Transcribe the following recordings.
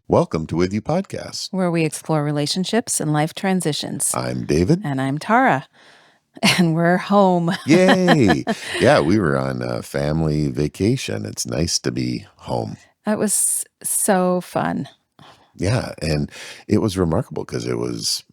Welcome to With You Podcast. where we explore relationships and life transitions. I'm David. And I'm Tara. And we're home. Yay! Yeah, we were on a family vacation. It's nice to be home. It was so fun. Yeah, and it was remarkable because it was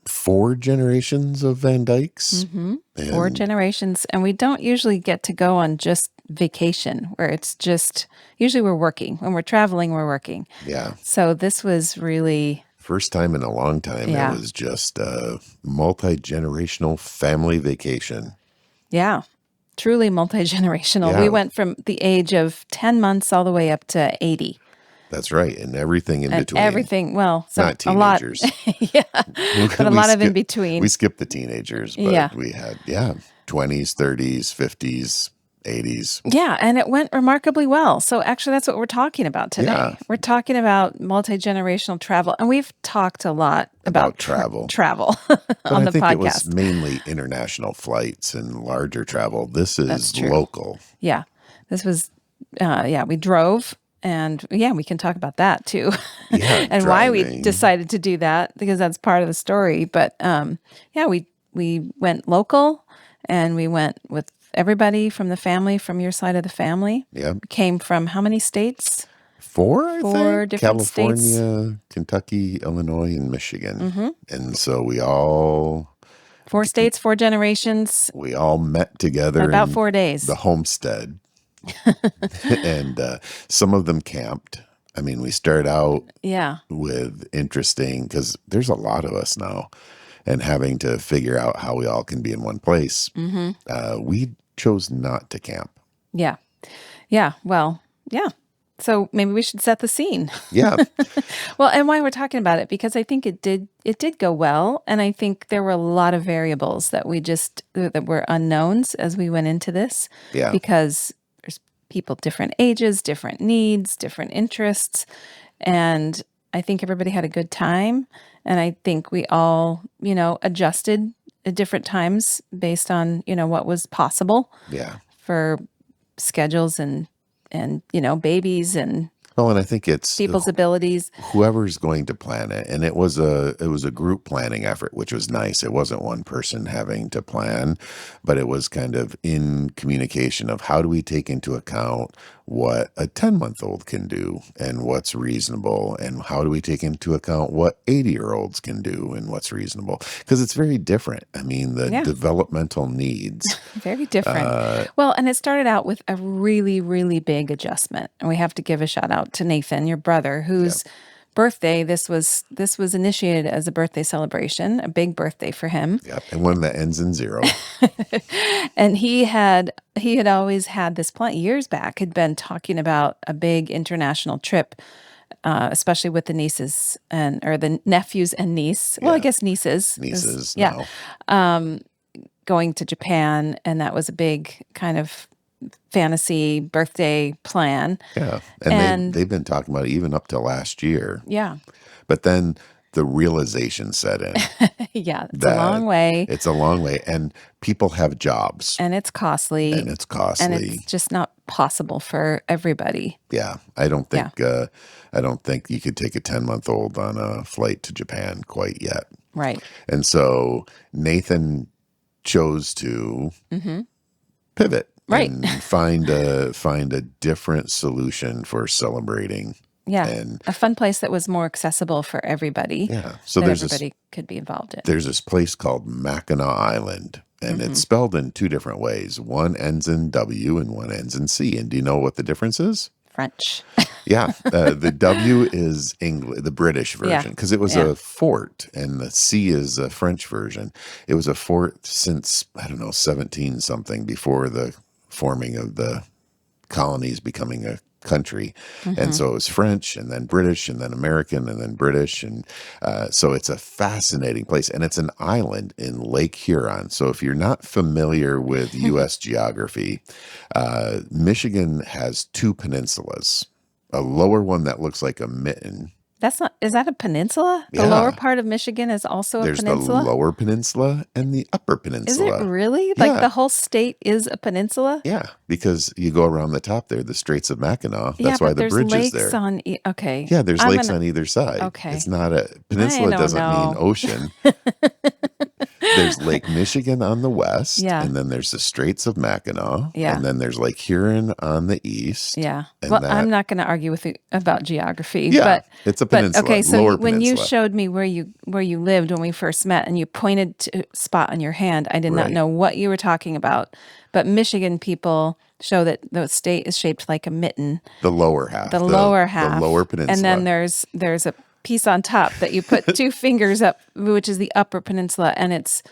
4 generations of Van Dykes. Mm-hmm. 4 generations. And we don't usually get to go on just vacation where it's just, usually we're working. When we're traveling, we're working. Yeah. So this was really... First time in a long time. Yeah. It was just a multi-generational family vacation. Yeah, truly multi-generational. Yeah. We went from the age of 10 months all the way up to 80. That's right, and everything in between. Everything, well, so not teenagers. A lot, yeah, but a lot of in between. We skipped the teenagers, but we had 20s, 30s, 50s, 80s. Yeah, and it went remarkably well. So actually, that's what we're talking about today. Yeah. We're talking about multi-generational travel, and we've talked a lot about travel on the I think podcast. It was mainly international flights and larger travel. This is local. Yeah, this was. We drove. And we can talk about that too. Yeah, and why we decided to do that, because that's part of the story. But we went local, and we went with everybody from the family, from your side of the family. Yeah. We came from how many states? 4, I think. 4 different states. California, Kentucky, Illinois, and Michigan. Mm-hmm. And so we all... 4 states, 4 generations. We all met together about in 4 days. The homestead. And some of them camped. I mean, we start out with interesting, because there's a lot of us now, and having to figure out how we all can be in one place. Mm-hmm. We chose not to camp. Yeah. Well, yeah. So maybe we should set the scene. Yeah. Well, and why we're talking about it, because I think it did go well. And I think there were a lot of variables that were unknowns as we went into this. Yeah. Because there's people, different ages, different needs, different interests. And I think everybody had a good time. And I think we all, adjusted at different times based on, what was possible. Yeah. For schedules and babies and and I think it's people's abilities. Whoever's going to plan it, and it was a group planning effort, which was nice. It wasn't one person having to plan, but it was kind of in communication of how do we take into account what a 10-month-old can do and what's reasonable, and how do we take into account what 80-year-olds can do and what's reasonable, because it's very different. I mean, the developmental needs. Very different. Well, and it started out with a really, really big adjustment. And we have to give a shout out to Nathan, your brother, whose birthday, this was initiated as a birthday celebration, a big birthday for him. Yep, and one that ends in 0. And he had always had this plan years back, had been talking about a big international trip, especially with the nieces or the nephews and niece. Well, I guess nieces. Nieces, going to Japan, and that was a big kind of fantasy birthday plan. Yeah, and they've been talking about it even up to last year. Yeah. But then the realization set in. It's a long way. It's a long way, and people have jobs. And it's costly. And it's just not possible for everybody. Yeah, I don't think you could take a 10-month-old on a flight to Japan quite yet. Right. And so Nathan chose to pivot. Right. And find a different solution for celebrating. Yeah. And a fun place that was more accessible for everybody. Yeah. So everybody could be involved in. There's this place called Mackinac Island, and it's spelled in 2 different ways. One ends in W and one ends in C. And do you know what the difference is? French. Yeah. The W is English, the British version, because it was a fort, and the C is a French version. It was a fort since, 17 something, before the forming of the colonies becoming a country. And so it was French, and then British, and then American, and then British. And so it's a fascinating place, and it's an island in Lake Huron. So if you're not familiar with U.S. geography, Michigan has 2 peninsulas, a lower one that looks like a mitten, Is that a peninsula? The Yeah. lower part of Michigan is also a There's peninsula? the lower peninsula and the upper Is peninsula. it really? Yeah. Like the whole state is a peninsula? Yeah, because you go around the top there, the Straits of Mackinac. Yeah, That's why but the there's bridge is lakes there. on. Okay. Yeah, there's lakes on either side. Okay. It's not a peninsula. don't Doesn't mean know. ocean. There's Lake Michigan on the west, Yeah. and then there's the Straits of Mackinac, Yeah. and then there's Lake Huron on the east. Yeah. And Well, I'm not going to argue with you about geography. Yeah, but it's a peninsula. Okay, so lower when you peninsula. showed me where you lived when we first met, and you pointed to a spot on your hand, I did not Right. know what you were talking about. But Michigan people show that the state is shaped like a mitten. The lower half. The lower half. The lower peninsula. And then there's a piece on top that you put two fingers up, which is the upper peninsula, and it's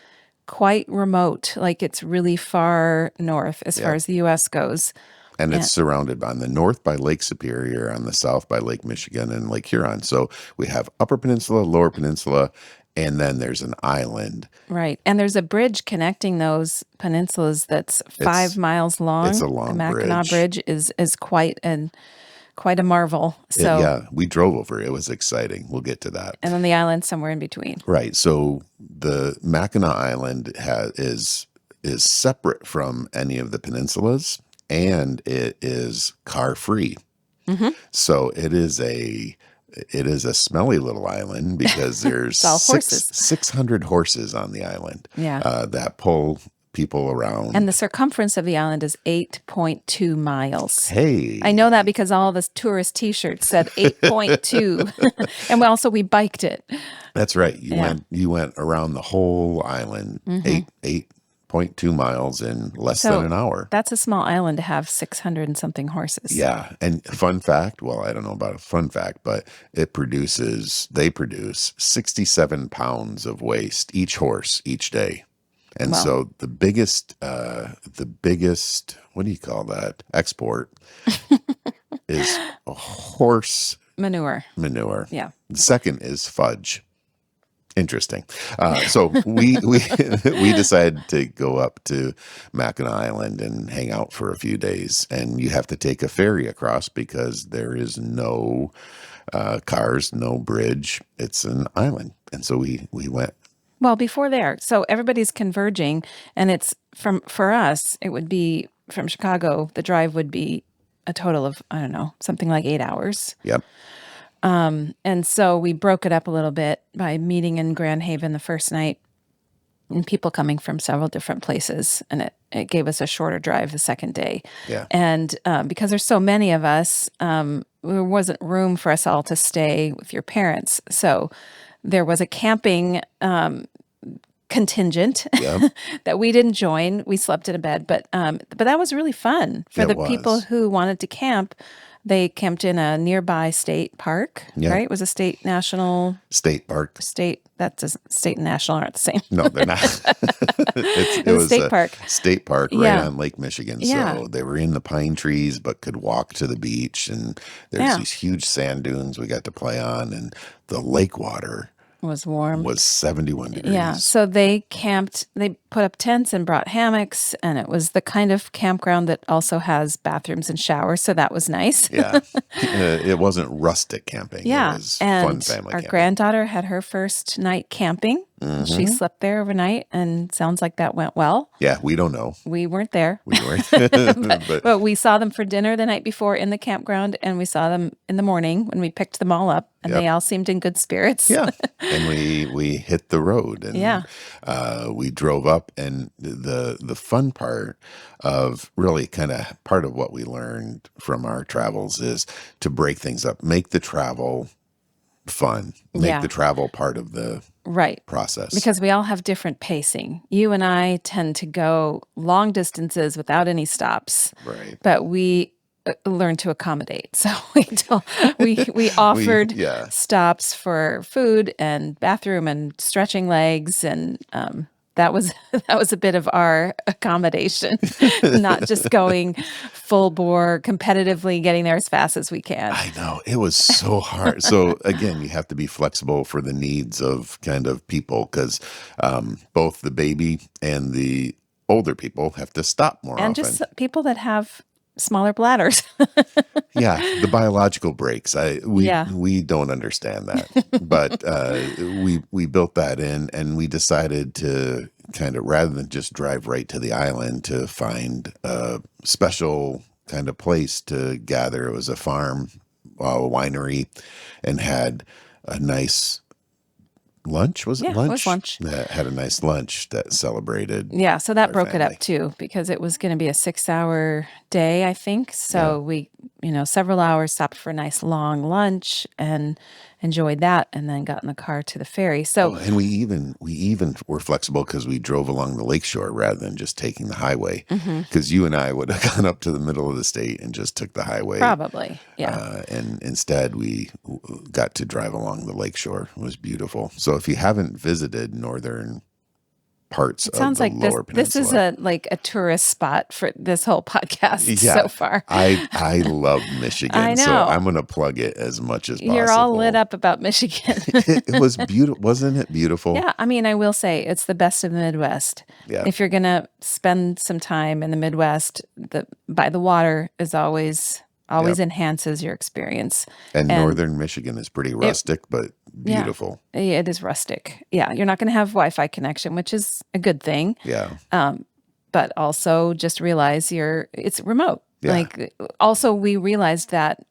quite remote. Like it's really far north as far as the U.S. goes. And it's surrounded on the north by Lake Superior, on the south by Lake Michigan and Lake Huron. So we have Upper Peninsula, Lower Peninsula, and then there's an island. Right. And there's a bridge connecting those peninsulas that's 5 miles long. It's a long The Mackinac Bridge is quite a marvel. So Yeah, we drove over. It was exciting. We'll get to that. and then the island somewhere in between. Right. So the Mackinac Island is separate from any of the peninsulas, and it is car free. Mm-hmm. So it is a smelly little island because there's all horses. 600 horses on the island. Yeah. That pull people around. And the circumference of the island is 8.2 miles. Hey. I know that because all the tourist T-shirts said 8.2, and we biked it. That's right. You went around the whole island, 8.2 miles in less than an hour. That's a small island to have 600 and something horses. Yeah. And fun fact, well, I don't know about a fun fact, but they produce 67 pounds of waste, each horse, each day. And so the biggest, what do you call that? Export is a horse Manure. Yeah. The Yeah. second is fudge. Interesting. So we decided to go up to Mackinac Island and hang out for a few days. And you have to take a ferry across because there is no cars, no bridge. It's an island. And so we went. Well, before there, so everybody's converging, and it's for us, it would be from Chicago, the drive would be a total of, I don't know, something like 8 hours. Yep. And so we broke it up a little bit by meeting in Grand Haven the first night, and people coming from several different places, and it gave us a shorter drive the second day. Yeah. And because there's so many of us, there wasn't room for us all to stay with your parents. So there was a camping contingent that we didn't join. We slept in a bed, but that was really fun for the people who wanted to camp. They camped in a nearby state park, right? It was a state park. That's a state and national aren't the same. No, they're not. it was state park. State park right on Lake Michigan. Yeah. So they were in the pine trees, but could walk to the beach. And there's these huge sand dunes we got to play on. And the lake water was warm. Was 71 degrees. Yeah. So they camped, they put up tents and brought hammocks, and it was the kind of campground that also has bathrooms and showers. So that was nice. Yeah. It wasn't rustic camping. Yeah. It was and fun family our camping. granddaughter had her first night camping. Mm-hmm. She slept there overnight, and sounds like that went well. Yeah. We don't know. We weren't there. We weren't. but we saw them for dinner the night before in the campground, and we saw them in the morning when we picked them all up, and they all seemed in good spirits. Yeah. And we hit the road, and we drove up, and the fun part of really kind of part of what we learned from our travels is to break things up, make the travel fun, make the travel part of the process. Because we all have different pacing. You and I tend to go long distances without any stops. Right. But we learn to accommodate. So we offered stops for food and bathroom and stretching legs, and that was a bit of our accommodation, not just going full bore competitively, getting there as fast as we can. I know, it was so hard. So again, you have to be flexible for the needs of kind of people, because both the baby and the older people have to stop more often. And just people that have smaller bladders. Yeah, the biological breaks. Yeah. We don't understand that, but we built that in, and we decided to kind of, rather than just drive right to the island, to find a special kind of place to gather. It was a farm, a winery, and had a nice lunch. Was it Yeah, lunch? it was lunch. That had a nice lunch that celebrated. Yeah, so that our broke it family. up too, because it was going to be a 6-hour day, I think. So we, several hours, stopped for a nice long lunch and enjoyed that, and then got in the car to the ferry. So Oh, and we even were flexible because we drove along the lakeshore rather than just taking the highway. Because you and I would have gone up to the middle of the state and just took the highway. probably, yeah. And instead, we got to drive along the lakeshore. It was beautiful. So if you haven't visited northern parts It of sounds the like lower this is peninsula, a tourist spot for this whole podcast yeah, so far. I love Michigan, I so know. I'm going to plug it as much as You're possible. all lit up about Michigan. It was beautiful, wasn't it beautiful? Yeah, I mean, I will say it's the best of the Midwest. Yeah. If you're gonna spend some time in the Midwest, by the water is always Yep. enhances your experience. And northern Michigan is pretty rustic, but beautiful. Yeah, it is rustic. Yeah, you're not going to have Wi-Fi connection, which is a good thing. Yeah. But also just realize it's remote. Yeah. Like, also we realized that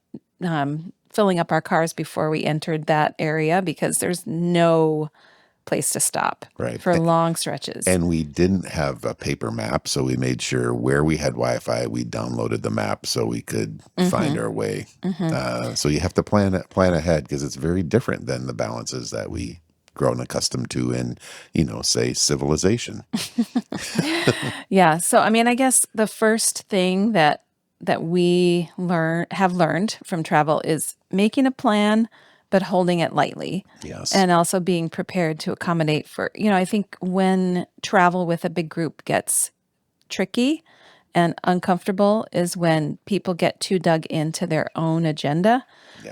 filling up our cars before we entered that area, because there's no place to stop Right. for long stretches. And we didn't have a paper map, so we made sure where we had Wi-Fi, we downloaded the map so we could find our way. So you have to plan ahead, because it's very different than the balances that we grown accustomed to in, say, civilization. Yeah. So, I mean, I guess the first thing that we have learned from travel is making a plan, but holding it lightly. Yes. And also being prepared to accommodate for, I think when travel with a big group gets tricky and uncomfortable is when people get too dug into their own agenda,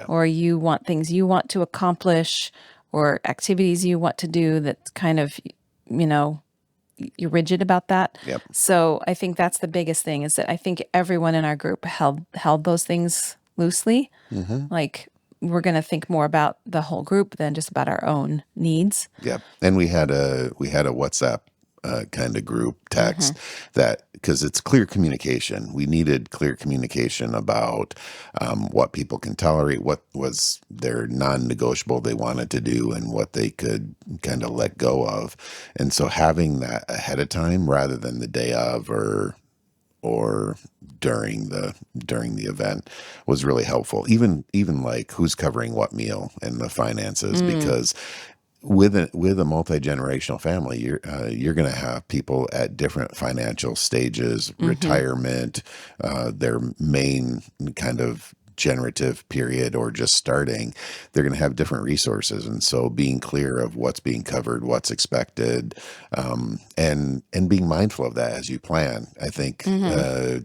or you want things you want to accomplish, or activities you want to do that kind of, you're rigid about that. Yep. So I think that's the biggest thing, is that I think everyone in our group held those things loosely. Like, we're going to think more about the whole group than just about our own needs. Yep. And we had a WhatsApp kind of group text that, because it's clear communication. We needed clear communication about what people can tolerate, what was their non-negotiable they wanted to do, and what they could kind of let go of. And so having that ahead of time rather than the day of or during the event was really helpful. Even like who's covering what meal and the finances, because with a multi-generational family, you're going to have people at different financial stages, retirement, their main kind of generative period, or just starting. They're going to have different resources, and so being clear of what's being covered, what's expected, and being mindful of that as you plan. I think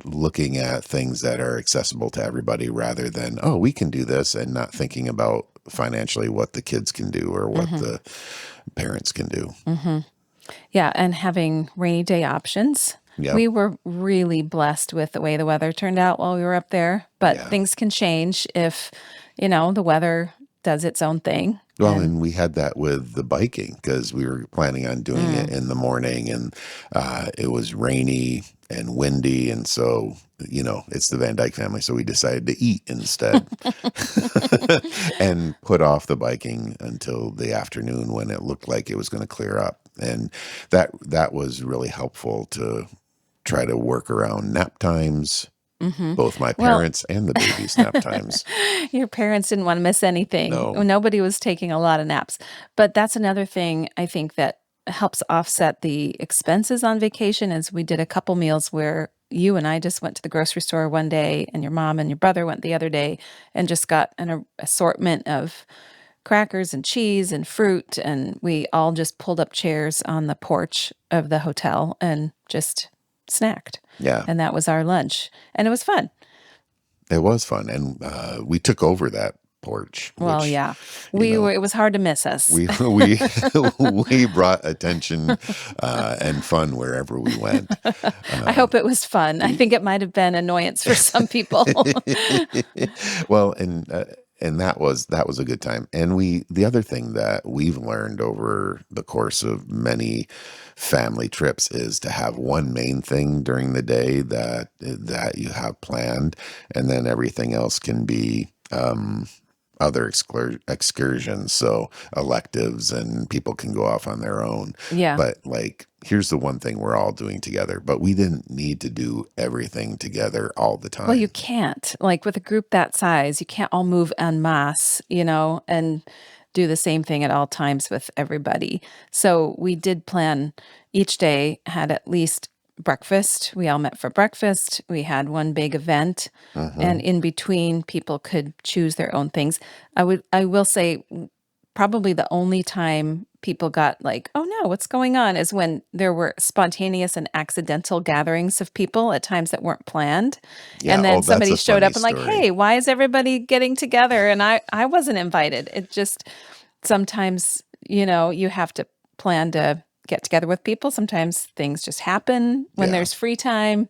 looking at things that are accessible to everybody rather than, oh, we can do this, and not thinking about financially what the kids can do or what the parents can do. Yeah, and having rainy day options. Yep. We were really blessed with the way the weather turned out while we were up there, but things can change if, the weather does its own thing. Well, and we had that with the biking, because we were planning on doing it in the morning, and it was rainy and windy. And so, it's the Van Dyke family. So we decided to eat instead and put off the biking until the afternoon when it looked like it was going to clear up. And that was really helpful to try to work around nap times. Both my parents and the baby's nap times. Your parents didn't want to miss anything. No. Nobody was taking a lot of naps. But that's another thing I think that helps offset the expenses on vacation, is we did a couple meals where you and I just went to the grocery store one day, and your mom and your brother went the other day, and just got an assortment of crackers and cheese and fruit, and we all just pulled up chairs on the porch of the hotel and just snacked. Yeah. And that was our lunch. And it was fun. It was fun. And we took over that porch, Well, which, yeah, you know, it was hard to miss us. we we brought attention and fun wherever we went. I hope it was fun. I think it might have been annoyance for some people. Well, and that was a good time. And the other thing that we've learned over the course of many family trips is to have one main thing during the day that you have planned, and then everything else can be other excursions, so electives, and people can go off on their own. Yeah. But like, here's the one thing we're all doing together, but we didn't need to do everything together all the Well, you time. can't. Like with a group that size, you can't all move en masse, and do the same thing at all times with everybody. So we did plan each day had at least breakfast. We all met for breakfast. We had one big event, and Hmm. in between people could choose their own things. I will say probably the only time people got like, "Oh no, what's going on?" is when there were spontaneous and accidental gatherings of people at times that weren't planned. Yeah. And Oh, then that's somebody a showed funny up and like, story. "Hey, why is everybody getting together?" And I wasn't invited. It just sometimes, you have to plan to get together with people. Sometimes things just happen when Yeah. there's free time.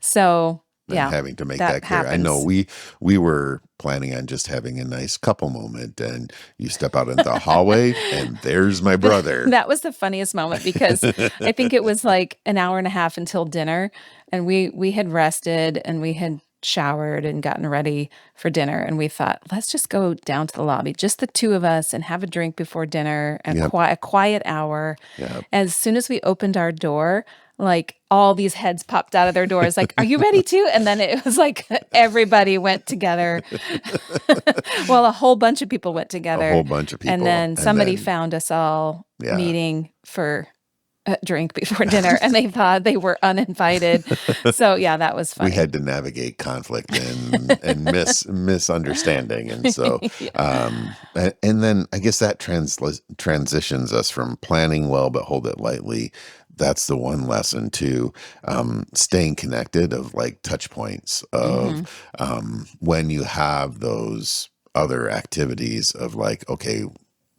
So, And yeah, having to make that that clear. I know happens. we were planning on just having a nice couple moment, and you step out into the hallway, and there's my brother. That was the funniest moment because I think it was like an hour and a half until dinner, and we had rested and we had showered and gotten ready for dinner, and we thought, let's just go down to the lobby, just the two of us, and have a drink before dinner, and Yep. a quiet hour. Yep. As soon as we opened our door, like all these heads popped out of their doors, like, "Are you ready too?" And then it was like everybody went together. Well, a whole bunch of people went A together, whole bunch of and people. then And somebody then, found us all yeah. meeting for a drink before dinner, and they thought they were uninvited. So, yeah, that was We funny. had to navigate conflict and misunderstanding, and so Yeah. and then I guess that transitions us from planning well but hold it lightly. That's the one lesson too. Staying connected, of like touch points of Mhm. when you have those other activities of like, okay,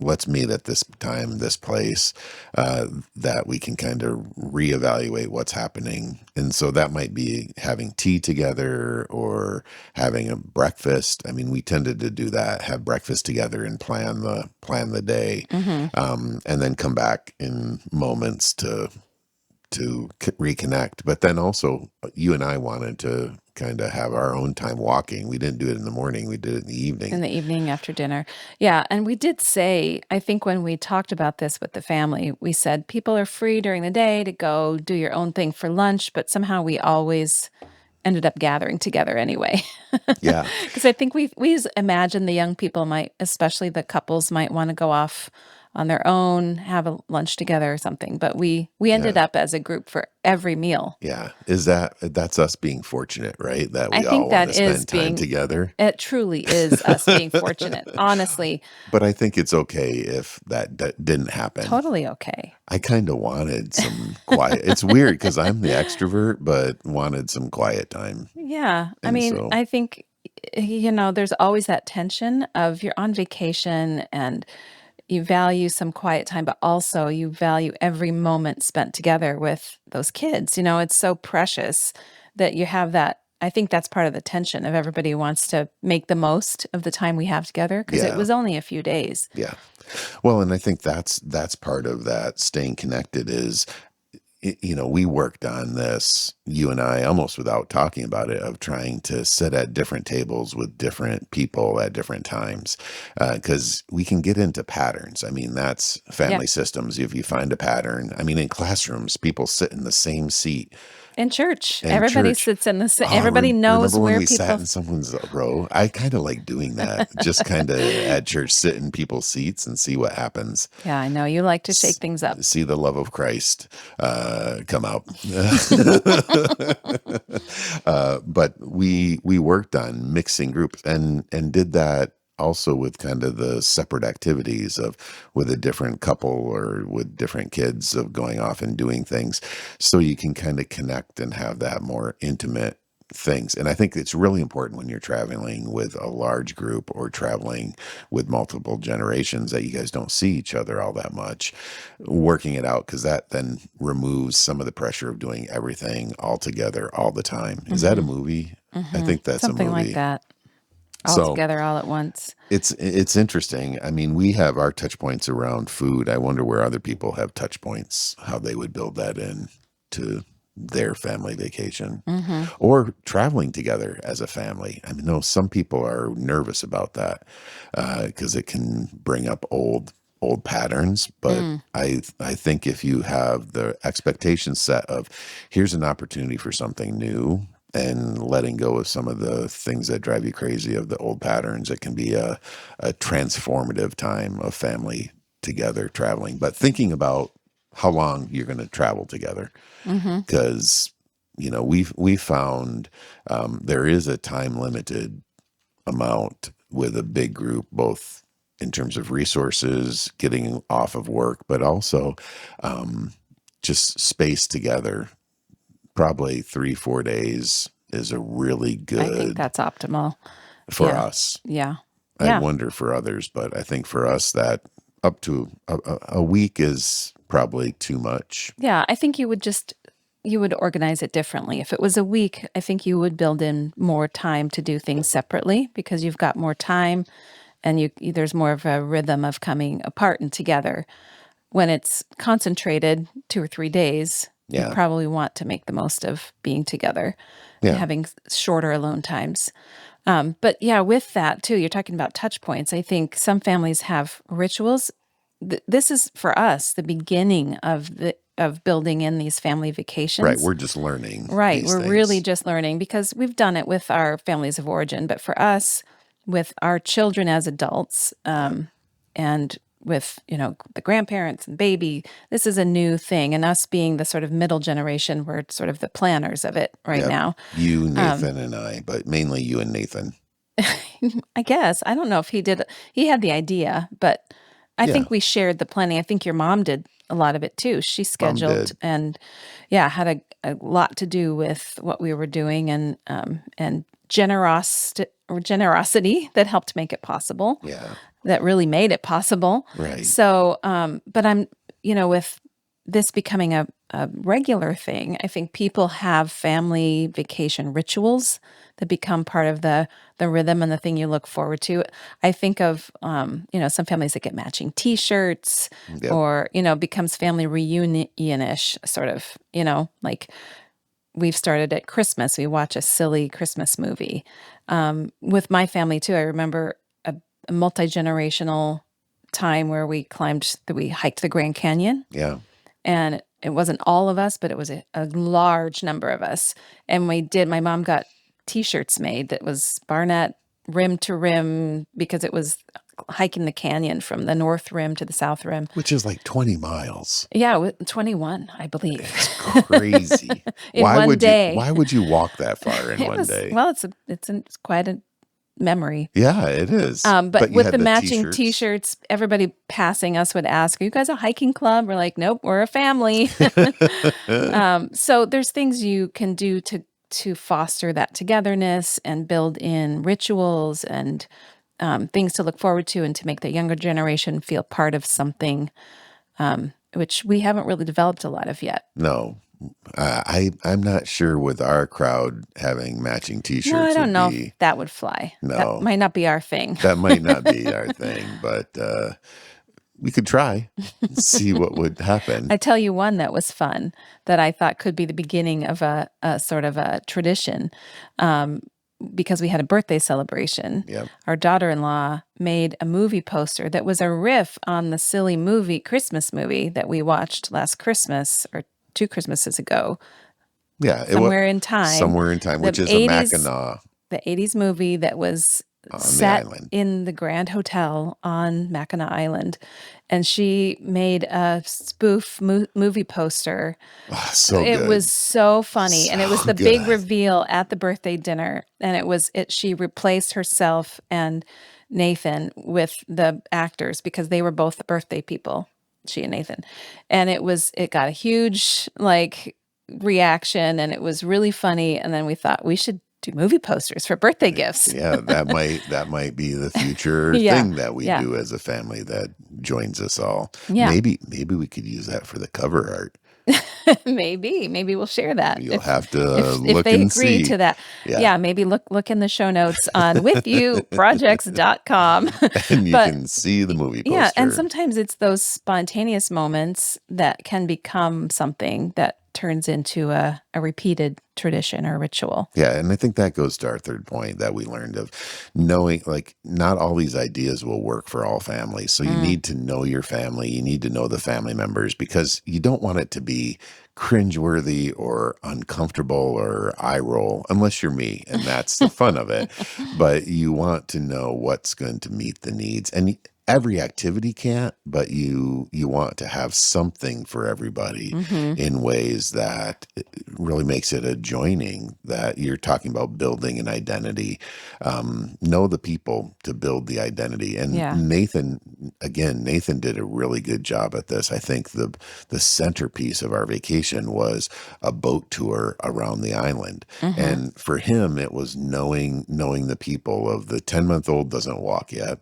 let's meet at this time, this place, uh, that we can kind of reevaluate what's happening. And so that might be having tea together or having a breakfast. I mean, we tended to do that, have breakfast together and plan the day, Mhm. and then come back in moments to reconnect. But then also, you and I wanted to kind of have our own time walking. We didn't do it in the morning; we did it in the In evening. the evening after dinner. Yeah, and we did say, I think when we talked about this with the family, we said people are free during the day to go do your own thing for lunch, but somehow we always ended up gathering together anyway. Yeah, Because I think imagine the young people might, especially the couples, might wanna go off on their own, have a lunch together or something, but we ended yeah. up as a group for every meal. Yeah. That's us being fortunate, right? That I we think all want that to is spend time being together. it truly is us being fortunate, honestly, But I think it's okay if that didn't happen. totally okay. I kind of wanted some quiet. It's weird because I'm the extrovert, but wanted some quiet time. Yeah, I And mean, so, I think, there's always that tension of you're on vacation and you value some quiet time, but also you value every moment spent together with those kids. It's so precious that you have that. I think that's part of the tension of everybody wants to make the most of the time we have together because it yeah, was only a few days. yeah. Well, and I think that's part of that staying connected is, we worked on this, you and I, almost without talking about it, of trying to sit at different tables with different people at different times, because we can get into patterns. I mean, that's Yeah. family systems. If you find a pattern, I mean, in classrooms, people sit in the same seat. In church, In everybody church, sits in the oh, everybody knows remember when where we sat people. in someone's row? I kind of like doing that, just kind of at church, sit in people's seats and see what happens. Yeah, I know you like to shake S- things up. See the love of Christ come out. But we worked on mixing groups and did that also with kind of the separate activities of with a different couple or with different kids of going off and doing things, so you can kind of connect and have that more intimate things. And I think it's really important when you're traveling with a large group or traveling with multiple generations that you guys don't see each other all that much, working it out, because that then removes some of the pressure of doing everything all together all the time. Is that a movie? I think that's Something a movie. like that. All So together all at once. it's interesting. I mean, we have our touch points around food. I wonder where other people have touch points, how they would build that in to their family vacation or traveling together as a family. I mean, no, some people are nervous about that because it can bring up old patterns. But I think if you have the expectation set of here's an opportunity for something new, and letting go of some of the things that drive you crazy of the old patterns, it can be a transformative time of family together traveling. But thinking about how long you're going to travel together, because we've found there is a time limited amount with a big group, both in terms of resources, getting off of work, but also just space together. Probably 3-4 days is a really good. I think that's optimal for us. Yeah. I wonder for others, but I think for us that up to a week is probably too much. Yeah, I think you would organize it differently. If it was a week, I think you would build in more time to do things separately because you've got more time and there's more of a rhythm of coming apart and together. When it's concentrated 2 or 3 days, you probably want to make the most of being together and having shorter alone times. But yeah, with that too, you're talking about touch points. I think some families have rituals. This is for us the beginning of building in these family vacations. Right, we're just learning. Right, we're really just learning because we've done it with our families of origin, but for us, with our children as adults, and with the grandparents and baby, this is a new thing, and us being the sort of middle generation, we're sort of the planners of it right now. You, Nathan, and I, but mainly you and Nathan. I guess I don't know if he had the idea, but I think we shared the planning. I think your mom did a lot of it too. She scheduled and had a lot to do with what we were doing and generosity that helped make it possible. Yeah. That really made it possible. Right. So, but I'm, with this becoming a regular thing, I think people have family vacation rituals that become part of the rhythm and the thing you look forward to. I think of, some families that get matching T-shirts or, becomes family reunion-ish sort of, like we've started at Christmas. We watch a silly Christmas movie. With my family too, I remember a multi-generational time where we hiked the Grand Canyon. Yeah. And it wasn't all of us, but it was a large number of us. And my mom got T-shirts made that was Barnett rim to rim because it was hiking the canyon from the north rim to the south rim. Which is like 20 miles. Yeah, 21, I believe. It's crazy. One day. Why would you walk that far in one day? Well, it's quite a memory. Yeah, it is. But with the matching T-shirts, everybody passing us would ask, "Are you guys a hiking club?" We're like, "Nope, we're a family." So there's things you can do to foster that togetherness and build in rituals and things to look forward to and to make the younger generation feel part of something, which we haven't really developed a lot of yet. No. I'm not sure with our crowd having matching T-shirts. No, I don't know if that would fly. No. That might not be our thing. That might not be our thing, but we could try and see what would happen. I tell you one that was fun that I thought could be the beginning of a sort of a tradition. Because we had a birthday celebration. Yep. Our daughter-in-law made a movie poster that was a riff on the silly Christmas movie that we watched last Christmas or 2 Christmases ago. Yeah. Somewhere in Time, which is a Mackinac. The 80s movie that was set in the Grand Hotel on Mackinac Island. And she made a spoof movie poster. Oh, so good. It was so funny. And it was the big reveal at the birthday dinner. And she replaced herself and Nathan with the actors because they were both the birthday people, she and Nathan. And it got a huge reaction and it was really funny. And then we thought we should do movie posters for birthday gifts. Yeah, that might be the future thing that we do as a family that joins us all. Yeah. Maybe we could use that for the cover art. Maybe we'll share that. You'll have to if look they and agree see. to that. Yeah, maybe look in the show notes on withyouprojects.com. And you can see the movie poster. Yeah, and sometimes it's those spontaneous moments that can become something that turns into a repeated tradition or ritual. Yeah, and I think that goes to our third point that we learned of knowing, like, not all these ideas will work for all families. So you need to know your family. You need to know the family members, because you don't want it to be cringeworthy or uncomfortable or eye roll, unless you're me, and that's the fun of it. But you want to know what's going to meet the needs. And every activity can't, but you want to have something for everybody in ways that really makes it a joining, that you're talking about building an identity. Know the people to build the identity. And Nathan did a really good job at this. I think the centerpiece of our vacation was a boat tour around the island. And for him, it was knowing the people. Of the 10-month-old doesn't walk yet.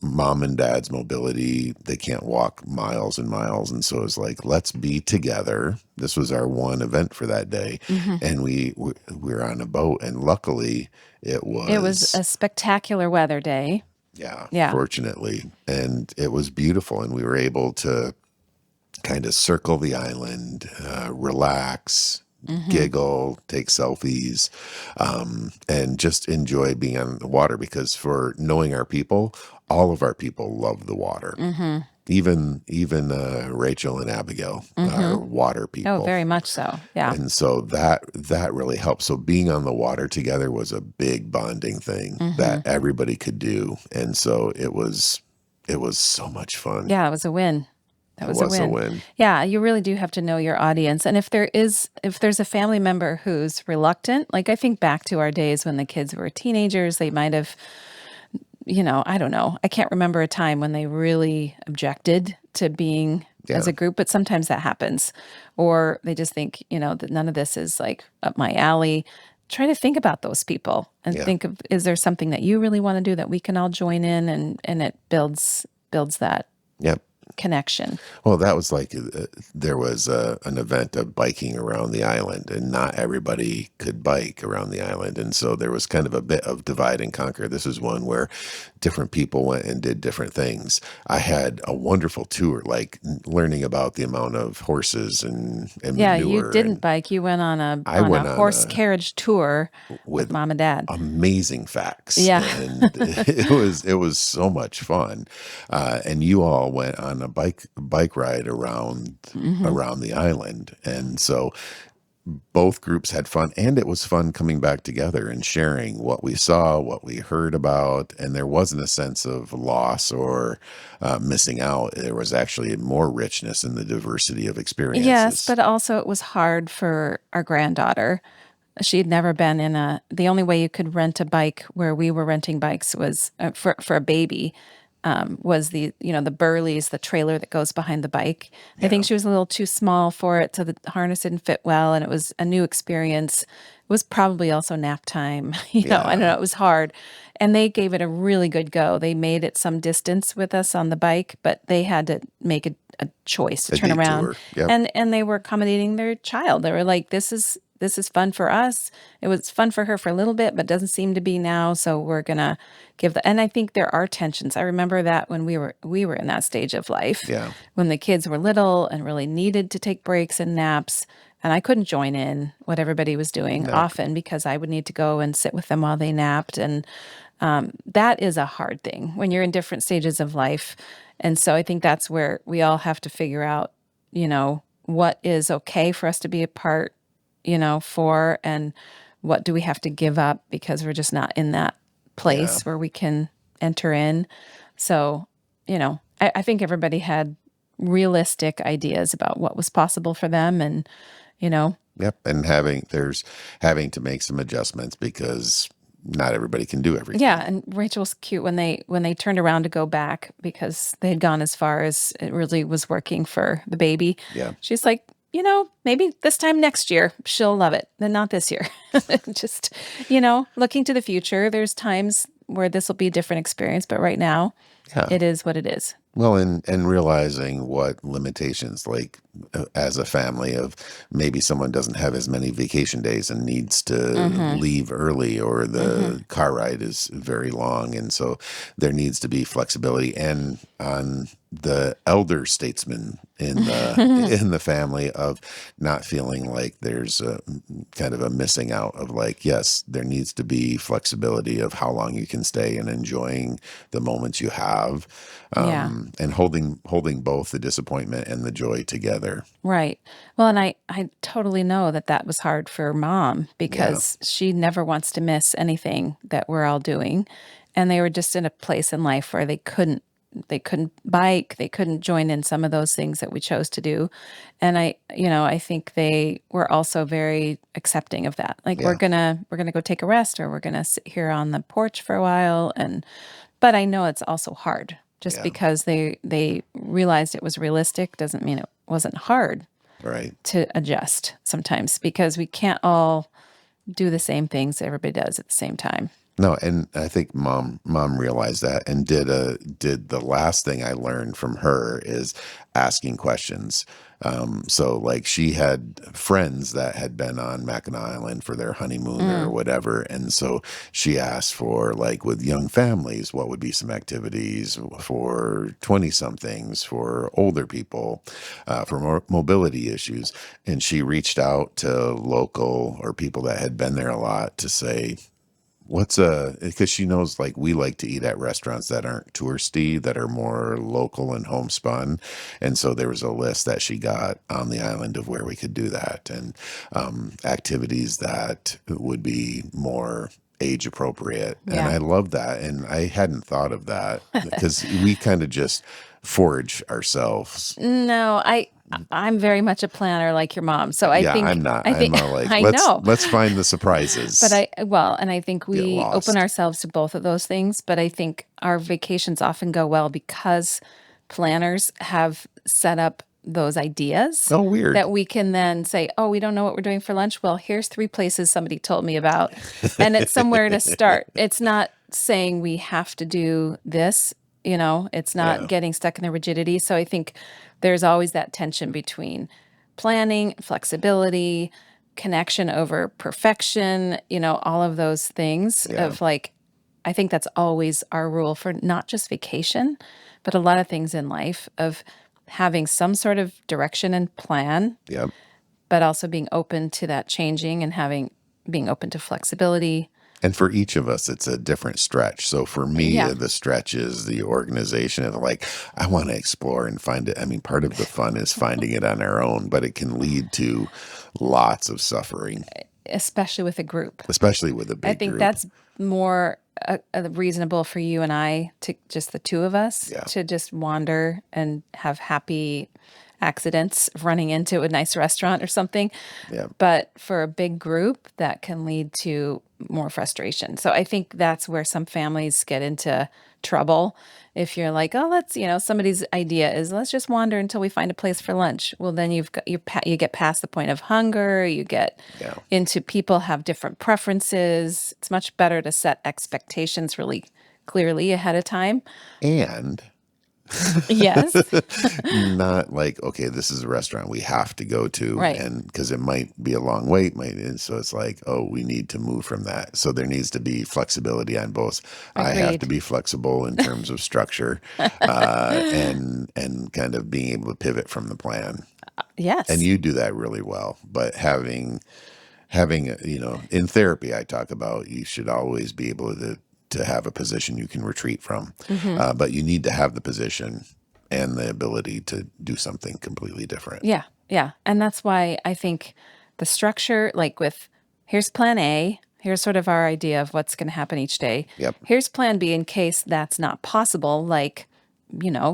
Mom and dad's mobility, they can't walk miles and miles. And so it's like, let's be together. This was our one event for that day. And we were on a boat, and luckily it was a spectacular weather day. Yeah. Fortunately. And it was beautiful. And we were able to kind of circle the island, relax, giggle, take selfies, and just enjoy being on the water, because for knowing our people, all of our people love the water. Even Rachel and Abigail are water people. Oh, very much so. Yeah. And so that really helped. So being on the water together was a big bonding thing that everybody could do. And so it was so much fun. Yeah, it was a win. That was a win. Yeah, you really do have to know your audience. And if there's a family member who's reluctant, like I think back to our days when the kids were teenagers, they might have, I don't know. I can't remember a time when they really objected to being as a group, but sometimes that happens. Or they just think, that none of this is like up my alley. Try to think about those people and think of, is there something that you really want to do that we can all join in, and it builds that connection. Well, that was like there was an event of biking around the island, and not everybody could bike around the island. And so there was kind of a bit of divide and conquer. This is one where different people went and did different things. I had a wonderful tour, like learning about the amount of horses and yeah, manure. You didn't bike. You went on a horse carriage tour with Mom and Dad. Amazing facts. Yeah. And it was so much fun. And you all went on a bike ride around the island. And so both groups had fun, and it was fun coming back together and sharing what we saw, what we heard about. And there wasn't a sense of loss or missing out. There was actually more richness in the diversity of experiences. Yes, but also it was hard for our granddaughter. She had never been the only way you could rent a bike where we were renting bikes was for a baby. Was the Burleys, the trailer that goes behind the bike. I think she was a little too small for it, so the harness didn't fit well, and it was a new experience. It was probably also nap time. I don't know, it was hard. And they gave it a really good go. They made it some distance with us on the bike, but they had to make a choice to turn around. Yep. And they were accommodating their child. They were like, this is fun for us. It was fun for her for a little bit, but doesn't seem to be now. So we're going to give and I think there are tensions. I remember that when we were in that stage of life, when the kids were little and really needed to take breaks and naps. And I couldn't join in what everybody was doing often, because I would need to go and sit with them while they napped. And that is a hard thing when you're in different stages of life. And so I think that's where we all have to figure out, what is okay for us to be a part for, and what do we have to give up because we're just not in that place where we can enter in. So, I think everybody had realistic ideas about what was possible for them, and, Yep. And having to make some adjustments because not everybody can do everything. Yeah. And Rachel was cute when they turned around to go back, because they had gone as far as it really was working for the baby. Yeah. She's like, maybe this time next year she'll love it, then not this year. Just, looking to the future. There's times where this will be a different experience, but right now Yeah. it is what it is. Well, and realizing what limitations, like as a family, of maybe someone doesn't have as many vacation days and needs to Mm-hmm. leave early, or Mm-hmm. the car ride is very long, and so there needs to be flexibility. And on the elder statesman in the family, of not feeling like there's a kind of a missing out of, like, yes, there needs to be flexibility of how long you can stay and enjoying the moments you have, Yeah. and holding both the disappointment and the joy together. Right. Well, and I totally know that was hard for mom Yeah, because she never wants to miss anything that we're all doing. And they were just in a place in life where they couldn't bike, they couldn't join in some of those things that we chose to do. And I think they were also very accepting of that. Like yeah, we're going to go take a rest, or we're going to sit here on the porch for a while. But I know it's also hard. Just yeah. because they realized it was realistic doesn't mean it wasn't hard Right. to adjust sometimes, because we can't all do the same things everybody does at the same time. No, and I think mom realized that, and did the last thing I learned from her is asking questions. So like, she had friends that had been on Mackinac Island for their honeymoon or Mm, whatever, and so she asked for, like, with young families, what would be some activities for 20 somethings, for older people, for more mobility issues, and she reached out to local or people that had been there a lot to say, because she knows, like, we like to eat at restaurants that aren't touristy, that are more local and homespun. And so there was a list that she got on the island of where we could do that, and activities that would be more age appropriate. And yeah. I love that. And I hadn't thought of that, because we kind of just forage ourselves. No, I'm very much a planner like your mom. So I Yeah, think I'm not. I I'm think not like, I let's know. let's find the But surprises. I think Get we open lost. ourselves to both of those things, but I think our vacations often go well because planners have set up those ideas Oh, weird. that we can then say, "Oh, we don't know what we're doing for lunch. Well, here's 3 places somebody told me about." And it's somewhere to start. It's not saying we have to do this, it's not Yeah. getting stuck in the rigidity. So I think there's always that tension between planning, flexibility, connection over perfection, all of those things Yeah. of like, I think that's always our rule for not just vacation, but a lot of things in life, of having some sort of direction and plan, Yeah. but also being open to that changing and being open to flexibility. And for each of us, it's a different stretch. So for me, Yeah. the stretch is the organization of, like, I want to explore and find it. I mean, part of the fun is finding it on our own, but it can lead to lots of suffering, Especially with a group. especially with a I big think group. that's more reasonable for you and I, to just the two of us, Yeah. to just wander and have happy accidents of running into a nice restaurant or something. Yeah. But for a big group, that can lead to more frustration. So I think that's where some families get into trouble. If you're like, oh, somebody's idea is, let's just wander until we find a place for lunch. Well, then you get past the point of hunger. You get Yeah. into, people have different preferences. It's much better to set expectations really clearly ahead of time. And Yes. not like, okay, this is a restaurant we have to go to, Right. and because it might be a long wait, and so it's like, oh, we need to move from that. So there needs to be flexibility on both. I have to Agreed. be flexible in terms of structure, and kind of being able to pivot from the plan. And Yes. you do that really well. But having in therapy, I talk about, you should always be able to have a position you can retreat from, Hmm. but you need to have the position and the ability to do something completely different. Yeah. Yeah. And that's why I think the structure, like with, here's plan A, here's sort of our idea of what's going to happen each day. Yep. Here's plan B in case that's not possible. Like,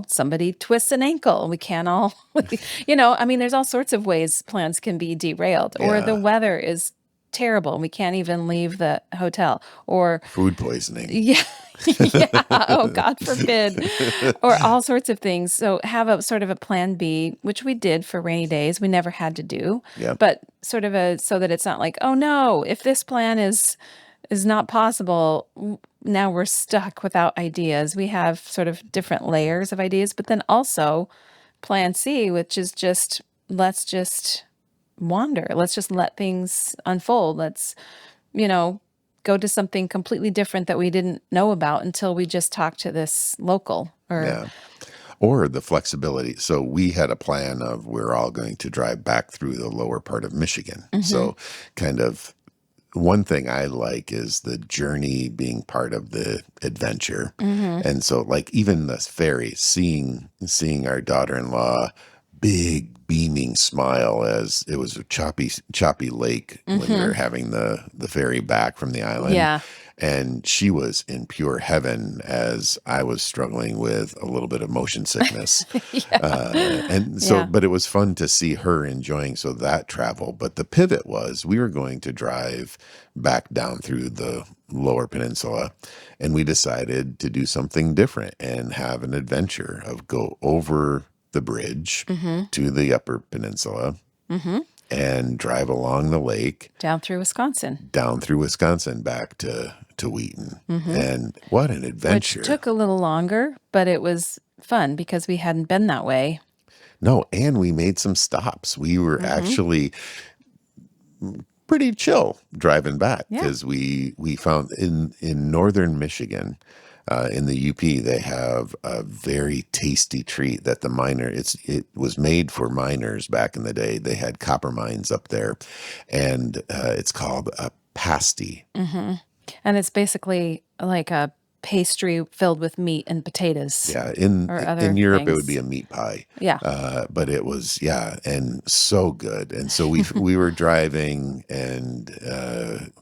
somebody twists an ankle. We can't all, I mean, there's all sorts of ways plans can be derailed, or the Yeah. weather is terrible. We can't even leave the hotel. Or food poisoning. yeah. Yeah. Oh, God forbid. Or all sorts of things. So have a sort of a plan B, which we did for rainy days. We never had to do, Yep. but sort of so that it's not like, oh no, if this plan is not possible, now we're stuck without ideas. We have sort of different layers of ideas, but then also plan C, which is just, let's just wander. Let's just let things unfold. Let's, go to something completely different that we didn't know about until we just talked to this local. Or the flexibility. So we had a plan of we're all going to drive back through the lower part of Michigan. Mm-hmm. So kind of one thing I like is the journey being part of the adventure. Mm-hmm. And so like even the ferry, seeing our daughter-in-law, big beaming smile as it was a choppy lake when we were having the ferry back from the island. Yeah. And she was in pure heaven as I was struggling with a little bit of motion sickness. But it was fun to see her enjoying that travel. But the pivot was we were going to drive back down through the lower peninsula, and we decided to do something different and have an adventure of go over the bridge to the upper peninsula and drive along the lake. Down through Wisconsin, back to Wheaton. And what an adventure. Which took a little longer, but it was fun because we hadn't been that way. No, and we made some stops. We were actually pretty chill driving back because we found in northern Michigan, in the UP, they have a very tasty treat that it was made for miners back in the day. They had copper mines up there, and it's called a pasty. Mm-hmm. And it's basically like a pastry filled with meat and potatoes. Yeah, in Europe it would be a meat pie. Yeah, but it was and so good. And so we were driving and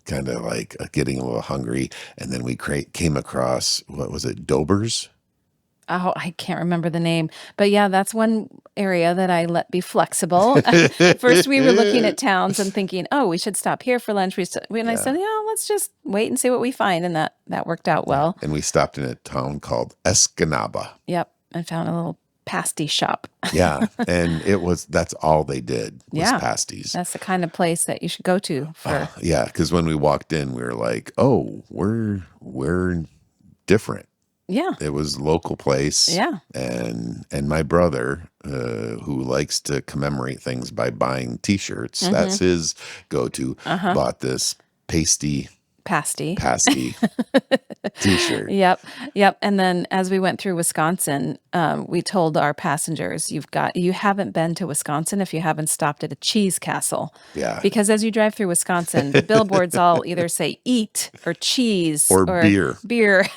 kind of like getting a little hungry, and then we came across what was it, Dobbers? Oh, I can't remember the name, but yeah, that's one area that I let be flexible. First, we were looking at towns and thinking, "Oh, we should stop here for lunch." I said, "Yeah, let's just wait and see what we find," and that worked out well. And we stopped in a town called Escanaba. Yep, and found a little pasty shop. Yeah, and that's all they did was pasties. That's the kind of place that you should go to for. Because when we walked in, we were like, "Oh, we're different." Yeah. It was local place. Yeah. And my brother, who likes to commemorate things by buying T-shirts, that's his go-to, bought this pasty T-shirt. Yep. And then as we went through Wisconsin, we told our passengers, you haven't been to Wisconsin if you haven't stopped at a cheese castle. Yeah. Because as you drive through Wisconsin, the billboards all either say eat or cheese or beer.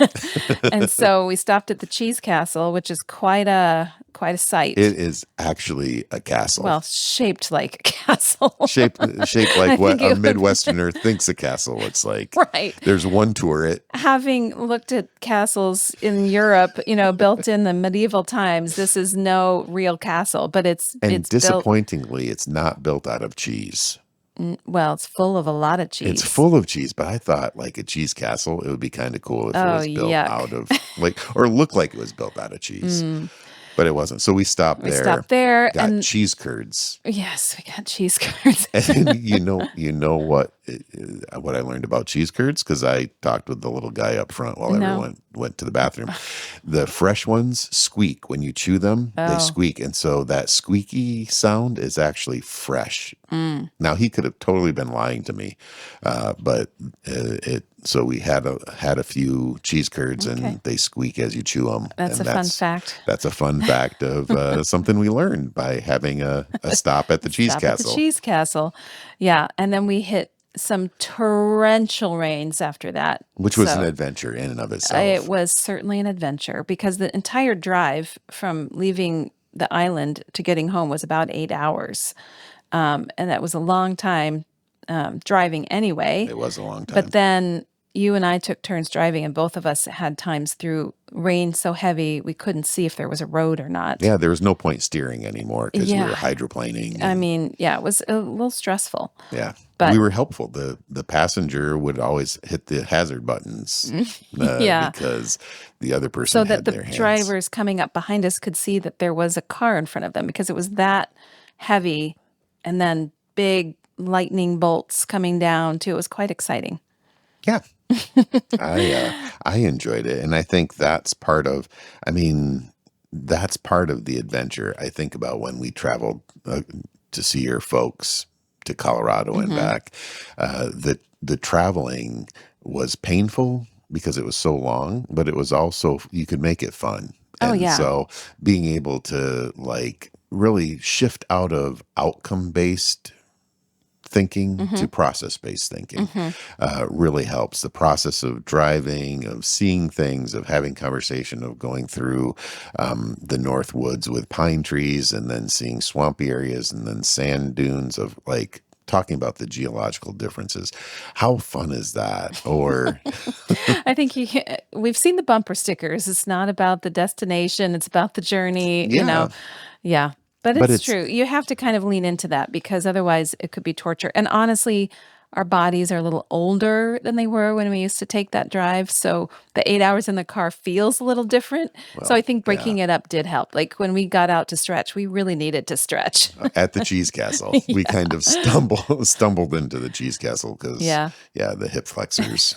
And so we stopped at the cheese castle, which is quite a sight. It is actually a castle. Well, shaped like a castle. shaped like what a Midwesterner thinks a castle looks like. Right. There's one turret. Having looked at castles in Europe, built in the medieval times, this is no real castle, but it's disappointingly, it's not built out of cheese. Well, it's full of a lot of cheese. It's full of cheese, but I thought like a cheese castle, it would be kind of cool if it was built out of or looked like it was built out of cheese. But it wasn't. So we stopped there. Got cheese curds. Yes, we got cheese curds. And you know what I learned about cheese curds? Because I talked with the little guy up front while everyone went to the bathroom. The fresh ones squeak. When you chew them, they squeak. And so that squeaky sound is actually fresh. Now, he could have totally been lying to me. But so we had a few cheese curds, and they squeak as you chew them. That's a fun fact. That's a fun fact of something we learned by having a stop at the cheese castle. At the cheese castle. Yeah. And then we hit some torrential rains after that. Which was an adventure in and of itself. It was certainly an adventure because the entire drive from leaving the island to getting home was about 8 hours. And that was a long time driving anyway. It was a long time. But then you and I took turns driving, and both of us had times through rain so heavy we couldn't see if there was a road or not. Yeah, there was no point steering anymore because we were Yeah. hydroplaning. I mean, yeah, it was a little stressful. Yeah. But we were helpful. The passenger would always hit the hazard buttons yeah, because the other person so that had the their hands. drivers coming up behind us could see that there was a car in front of them because it was that heavy, and then big lightning bolts coming down too. It was quite exciting. Yeah. I enjoyed it. And I think that's part of, that's part of the adventure. I think about when we traveled to see your folks to Colorado and back, the traveling was painful because it was so long, but it was also, you could make it fun. Oh, And yeah. so being able to like really shift out of outcome-based thinking to process-based thinking really helps. The process of driving, of seeing things, of having conversation, of going through the North Woods with pine trees and then seeing swampy areas and then sand dunes, of like talking about the geological differences. How fun is that? Or I think we've seen the bumper stickers. It's not about the destination. It's about the journey, you know. Yeah. But it's true. You have to kind of lean into that because otherwise it could be torture. And honestly, our bodies are a little older than they were when we used to take that drive. So the 8 hours in the car feels a little different. So I think breaking it up did help. Like when we got out to stretch, we really needed to stretch. At the Cheese Castle, we kind of stumbled into the Cheese Castle because, the hip flexors,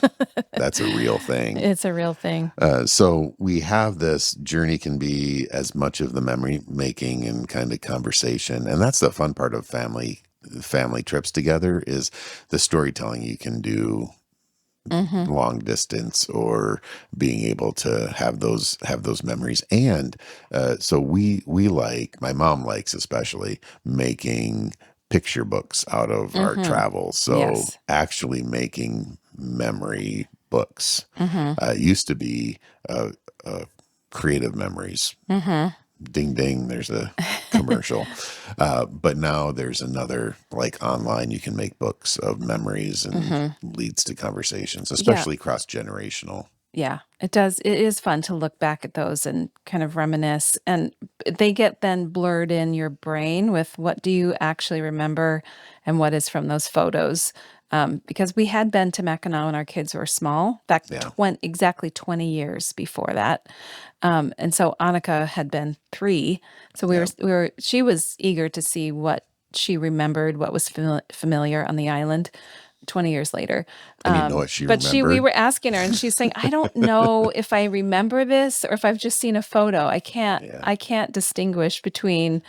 that's a real thing. It's a real thing. So we have this journey can be as much of the memory making and kind of conversation. And that's the fun part of family trips together is the storytelling you can do long distance or being able to have those memories. And so we like, my mom likes especially making picture books out of our travels. So actually making memory books used to be creative memories. Ding, ding, there's a commercial. But now there's another, like online, you can make books of memories and leads to conversations, especially cross-generational. Yeah, it does. It is fun to look back at those and kind of reminisce. And they get then blurred in your brain with what do you actually remember and what is from those photos. Because we had been to Mackinac when our kids were small, back exactly 20 years before that. And so Annika had been 3. So she was eager to see what she remembered, what was familiar on the island 20 years later. And you know what she but remembered? we were asking her and she's saying, I don't know if I remember this or if I've just seen a photo. I can't distinguish between,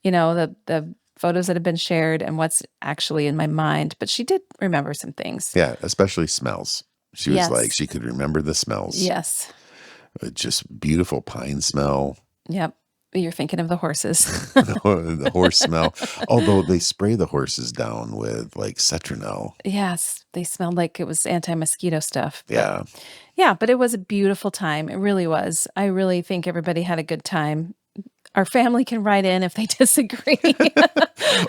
the photos that have been shared and what's actually in my mind. But she did remember some things. Yeah, especially smells. She was like, she could remember the smells. Yes. Just beautiful pine smell. Yep. You're thinking of the horses. The horse smell. Although they spray the horses down with like citronelle. Yes. They smelled like it was anti-mosquito stuff. Yeah. Yeah, but it was a beautiful time. It really was. I really think everybody had a good time. Our family can write in if they disagree.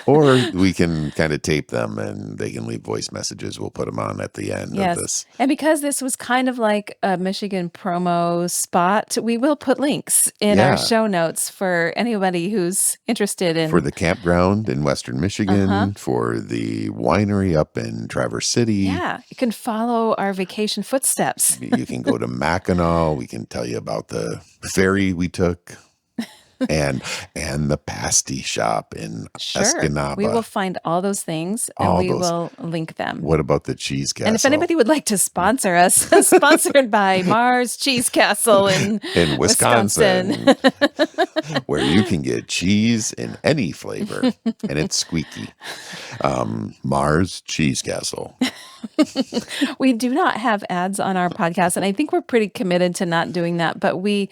Or we can kind of tape them and they can leave voice messages. We'll put them on at the end of this. And because this was kind of like a Michigan promo spot, we will put links in our show notes for anybody who's interested in. For the campground in Western Michigan, for the winery up in Traverse City. Yeah, you can follow our vacation footsteps. You can go to Mackinac. We can tell you about the ferry we took. And the pasty shop in Escanaba. We will find all those things and we will link them. What about the Cheese Castle? And if anybody would like to sponsor us, sponsored by Mars Cheese Castle in Wisconsin. Where you can get cheese in any flavor and it's squeaky. Mars Cheese Castle. We do not have ads on our podcast, and I think we're pretty committed to not doing that, but we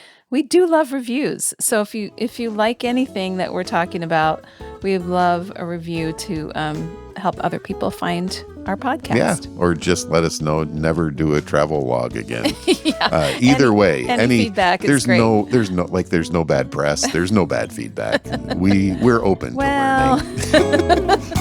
do love reviews. So if you like anything that we're talking about, we love a review to help other people find our podcast. Yeah, or just let us know. Never do a travel log again. Either way, any feedback is great. There's no bad press. There's no bad feedback. We're open to learning.